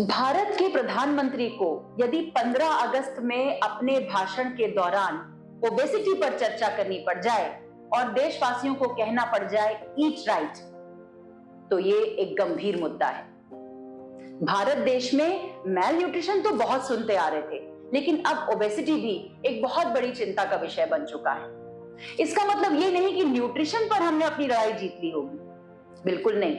भारत के प्रधानमंत्री को यदि 15 अगस्त में अपने भाषण के दौरान ओबेसिटी पर चर्चा करनी पड़ जाए और देशवासियों को कहना पड़ जाए ईट राइट, तो ये एक गंभीर मुद्दा है। भारत देश में मेल न्यूट्रिशन तो बहुत सुनते आ रहे थे, लेकिन अब ओबेसिटी भी एक बहुत बड़ी चिंता का विषय बन चुका है। इसका मतलब ये नहीं कि न्यूट्रिशन पर हमने अपनी लड़ाई जीत ली होगी, बिल्कुल नहीं।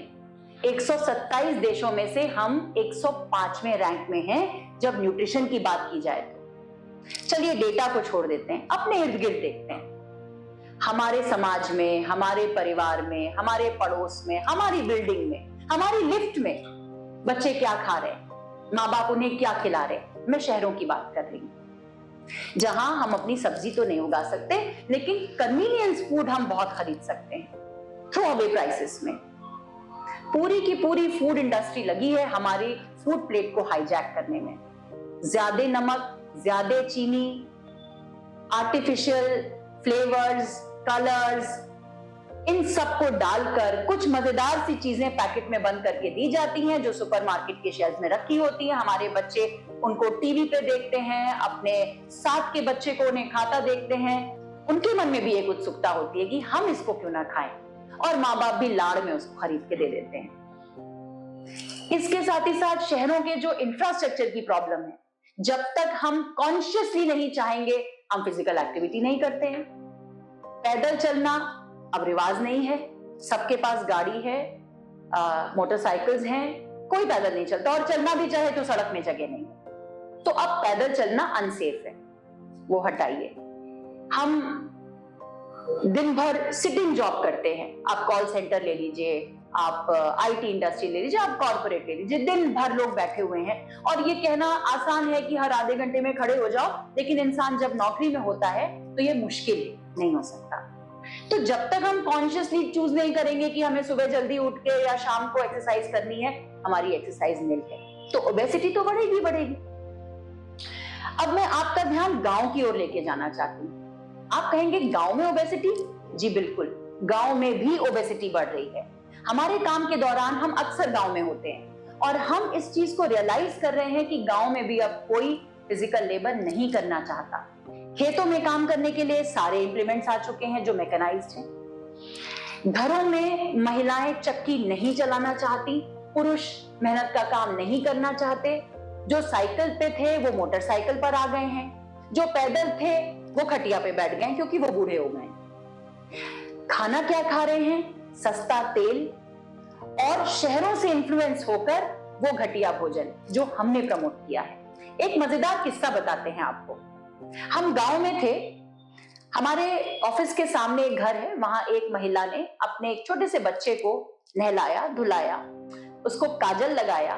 127 देशों में से हम 105वें रैंक में हैं जब न्यूट्रिशन की बात की जाए तो। चलिए डेटा को छोड़ देते हैं, अपने इर्द गिर्द देखते हैं। हमारे समाज में, हमारे परिवार में, हमारे पड़ोस में, हमारी बिल्डिंग में, हमारी लिफ्ट में बच्चे क्या खा रहे हैं, माँ बाप उन्हें क्या खिला रहे हैं। मैं शहरों की बात कर रही हूं, जहां हम अपनी सब्जी तो नहीं उगा सकते, लेकिन कन्वीनियंस फूड हम बहुत खरीद सकते हैं थ्रो अवे प्राइसेस में। पूरी की पूरी फूड इंडस्ट्री लगी है हमारी फूड प्लेट को हाईजैक करने में। ज्यादा नमक, ज्यादा चीनी, आर्टिफिशियल फ्लेवर्स, कलर्स, इन सबको डालकर कुछ मजेदार सी चीजें पैकेट में बंद करके दी जाती हैं जो सुपरमार्केट के शेल्फ में रखी होती हैं। हमारे बच्चे उनको टीवी पे देखते हैं, अपने साथ के बच्चे को उन्हें खाता देखते हैं। उनके मन में भी एक उत्सुकता होती है कि हम इसको क्यों ना खाएं, और माँ बाप भी लाड़ में उसको खरीद के दे देते हैं। इसके साथ ही साथ शहरों के जो इंफ्रास्ट्रक्चर की प्रॉब्लम है, जब तक हम कॉन्शियसली नहीं चाहेंगे, हम फिजिकल एक्टिविटी नहीं करते हैं। पैदल चलना अब रिवाज नहीं है, सबके पास गाड़ी है, मोटरसाइकिल्स हैं, कोई पैदल नहीं चलता, और चलना भी चाहे तो सड़क में जगह नहीं। तो अब पैदल चलना अनसेफ है, वो हटाइए। हम दिन भर सिटिंग जॉब करते हैं, आप कॉल सेंटर ले लीजिए, आप आईटी इंडस्ट्री ले लीजिए, आप कॉर्पोरेट ले लीजिए, दिन भर लोग बैठे हुए हैं। और ये कहना आसान है कि हर आधे घंटे में खड़े हो जाओ, लेकिन इंसान जब नौकरी में होता है तो ये मुश्किल नहीं हो सकता। तो जब तक हम कॉन्शियसली चूज नहीं करेंगे कि हमें सुबह जल्दी उठ के या शाम को एक्सरसाइज करनी है, हमारी एक्सरसाइज मिल है, तो ओबेसिटी तो बढ़ेगी बढ़ेगी। अब मैं आपका ध्यान गांव की ओर लेके जाना चाहती हूँ। आप कहेंगे गांव में ओबेसिटी? जी बिल्कुल, गांव में भी ओबेसिटी बढ़ रही है। हमारे काम के दौरान हम अक्सर गांव में होते हैं और हम इस चीज को रियलाइज कर रहे हैं कि गांव में भी अब कोई फिजिकल लेबर नहीं करना चाहता। खेतों में काम करने के लिए सारे इंप्लीमेंट्स आ चुके हैं जो मैकेनाइज्ड हैं। घरों में महिलाएं चक्की नहीं चलाना चाहती, पुरुष मेहनत का काम नहीं करना चाहते। जो साइकिल पे थे वो मोटरसाइकिल पर आ गए हैं, जो पैदल थे वो खटिया पे बैठ गए क्योंकि वो बूढ़े हो गए। खाना क्या खा रहे हैं? सस्ता तेल, और शहरों से इन्फ्लुएंस होकर वो घटिया भोजन जो हमने प्रमोट किया है। एक मजेदार किस्सा बताते हैं आपको। हम गांव में थे, हमारे ऑफिस के सामने एक घर है, वहां एक महिला ने अपने एक छोटे से बच्चे को नहलाया धुलाया, उसको काजल लगाया,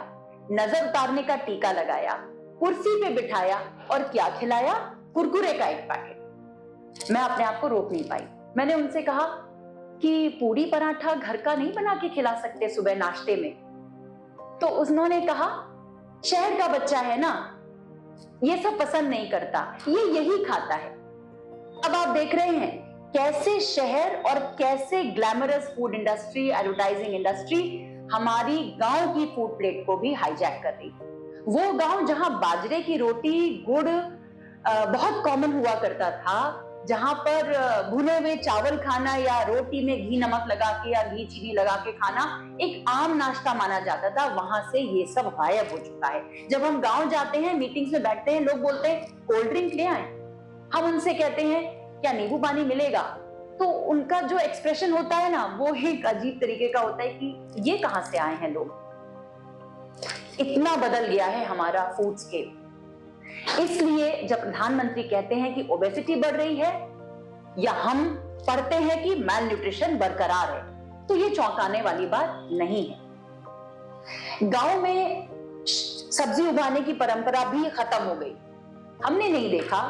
नजर उतारने का टीका लगाया, कुर्सी पे बिठाया और क्या खिलाया? कुरकुरे का एक पैकेट। मैं अपने आप को रोक नहीं पाई। मैंने उनसे कहा कि पूरी पराठा घर का नहीं बना के खिला सकते सुबह नाश्ते में? तो उन्होंने कहा शहर का बच्चा है ना, ये सब पसंद नहीं करता, ये यही खाता है। अब आप देख रहे हैं कैसे शहर और कैसे glamorous food industry, advertising industry हमारी गांव की फूड प्लेट को भी हाईजैक कर रही है। वो गांव जहां बाजरे की रोटी, गुड़ बहुत कॉमन हुआ करता था, जहां पर भुने हुए चावल खाना या रोटी में घी नमक लगा के या घी चीनी लगा के खाना एक आम नाश्ता माना जाता था, वहां से ये सब गायब हो चुका है। जब हम गांव जाते हैं, मीटिंग्स में बैठते हैं, लोग बोलते हैं कोल्ड ड्रिंक ले आए, हम उनसे कहते हैं क्या नींबू पानी मिलेगा? तो उनका जो एक्सप्रेशन होता है ना, वो एक अजीब तरीके का होता है कि ये कहां से आए हैं लोग। इतना बदल गया है हमारा फूड स्केप। इसलिए जब प्रधानमंत्री कहते हैं कि ओबेसिटी बढ़ रही है, या हम पढ़ते हैं कि मेल न्यूट्रिशन बरकरार है, तो ये चौंकाने वाली बात नहीं है। गांव में सब्जी उगाने की परंपरा भी खत्म हो गई। हमने नहीं देखा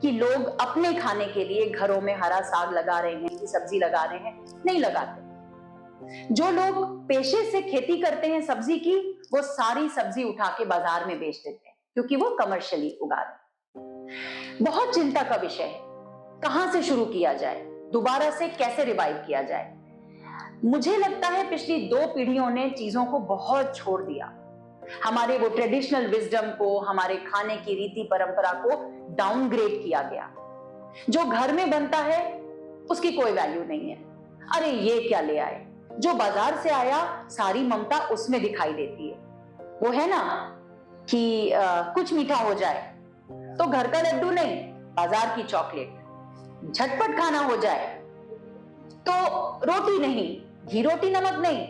कि लोग अपने खाने के लिए घरों में हरा साग लगा रहे हैं कि सब्जी लगा रहे हैं, नहीं लगाते। जो लोग पेशे से खेती करते हैं सब्जी की, वो सारी सब्जी उठा के बाजार में बेच देते हैं क्योंकि वो कमर्शियली उगा रहे। बहुत चिंता का विषय है, कहां से शुरू किया जाए, दोबारा से कैसे रिवाइव किया जाए। मुझे लगता है पिछली 2 पीढ़ियों ने चीजों को बहुत छोड़ दिया। हमारे वो ट्रेडिशनल विजडम को, हमारे खाने की रीति परंपरा को डाउनग्रेड किया गया। जो घर में बनता है उसकी कोई वैल्यू नहीं है। अरे ये क्या ले आए, जो बाजार से आया सारी ममता उसमें दिखाई देती है। वो है ना कि कुछ मीठा हो जाए तो घर का लड्डू नहीं, बाजार की चॉकलेट। झटपट खाना हो जाए तो रोटी नहीं, घी रोटी नमक नहीं,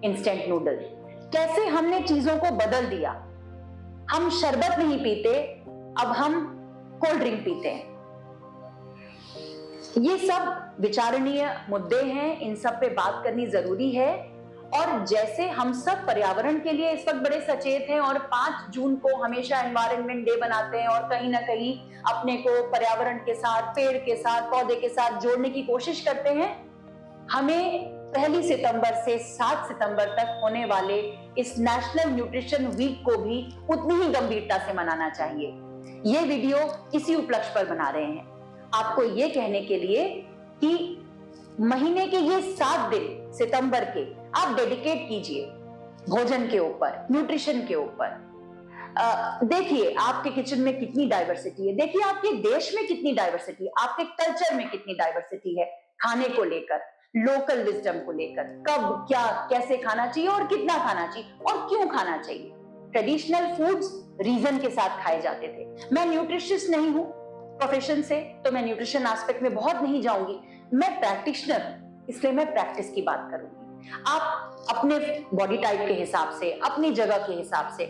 इंस्टेंट नूडल। कैसे हमने चीजों को बदल दिया। हम शरबत नहीं पीते, अब हम कोल्ड ड्रिंक पीते हैं। ये सब विचारणीय मुद्दे हैं, इन सब पे बात करनी जरूरी है। और जैसे हम सब पर्यावरण के लिए इस वक्त बड़े सचेत हैं और 5 जून को हमेशा एनवायरनमेंट डे बनाते हैं और कहीं ना कहीं अपने को पर्यावरण के साथ, पेड़ के साथ, पौधे के साथ जोड़ने की कोशिश करते हैं, हमें 1 सितंबर से 7 सितंबर तक होने वाले इस नेशनल न्यूट्रिशन वीक को भी उतनी ही गंभीरता से मनाना चाहिए। ये वीडियो इसी उपलक्ष्य पर बना रहे हैं, आपको ये कहने के लिए कि महीने के ये 7 दिन सितंबर के आप डेडिकेट कीजिए भोजन के ऊपर, न्यूट्रिशन के ऊपर। देखिए आपके किचन में कितनी डाइवर्सिटी है, देखिए आपके देश में कितनी डाइवर्सिटी है, आपके कल्चर में कितनी डाइवर्सिटी है, खाने को लेकर, लोकल विजडम को लेकर, कब क्या कैसे खाना चाहिए और कितना खाना चाहिए और क्यों खाना चाहिए। ट्रेडिशनल फूड्स रीजन के साथ खाए जाते थे। मैं न्यूट्रिशियनिस्ट नहीं हूं प्रोफेशन से, तो मैं न्यूट्रिशन एस्पेक्ट में बहुत नहीं जाऊंगी। मैं प्रैक्टिशनर, इसलिए मैं प्रैक्टिस की बात करूंगी। आप अपने बॉडी टाइप के हिसाब से, अपनी जगह के हिसाब से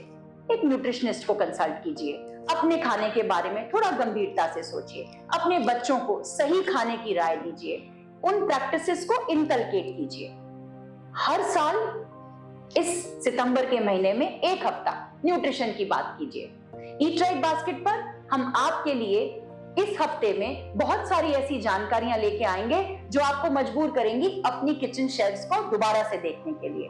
एक न्यूट्रिशनिस्ट को कंसल्ट कीजिए। अपने खाने के बारे में थोड़ा गंभीरता से सोचिए, अपने बच्चों को सही खाने की राय दीजिए, उन प्रैक्टिसेस को इनकलकेट कीजिए। हर साल इस सितंबर के महीने में 1 हफ्ता न्यूट्रिशन की बात कीजिए। ईट राइट बास्केट पर हम आपके लिए इस हफ्ते में बहुत सारी ऐसी जानकारियां लेके आएंगे जो आपको मजबूर करेंगी अपनी किचन शेल्फ्स को दोबारा से देखने के लिए,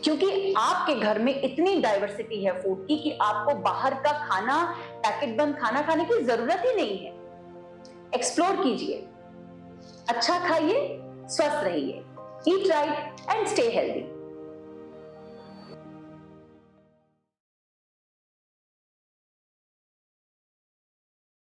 क्योंकि आपके घर में इतनी डाइवर्सिटी है फूड की कि आपको बाहर का खाना, पैकेट बंद खाना खाने की जरूरत ही नहीं है। एक्सप्लोर कीजिए, अच्छा खाइए, स्वस्थ रहिए। Eat right and stay healthy.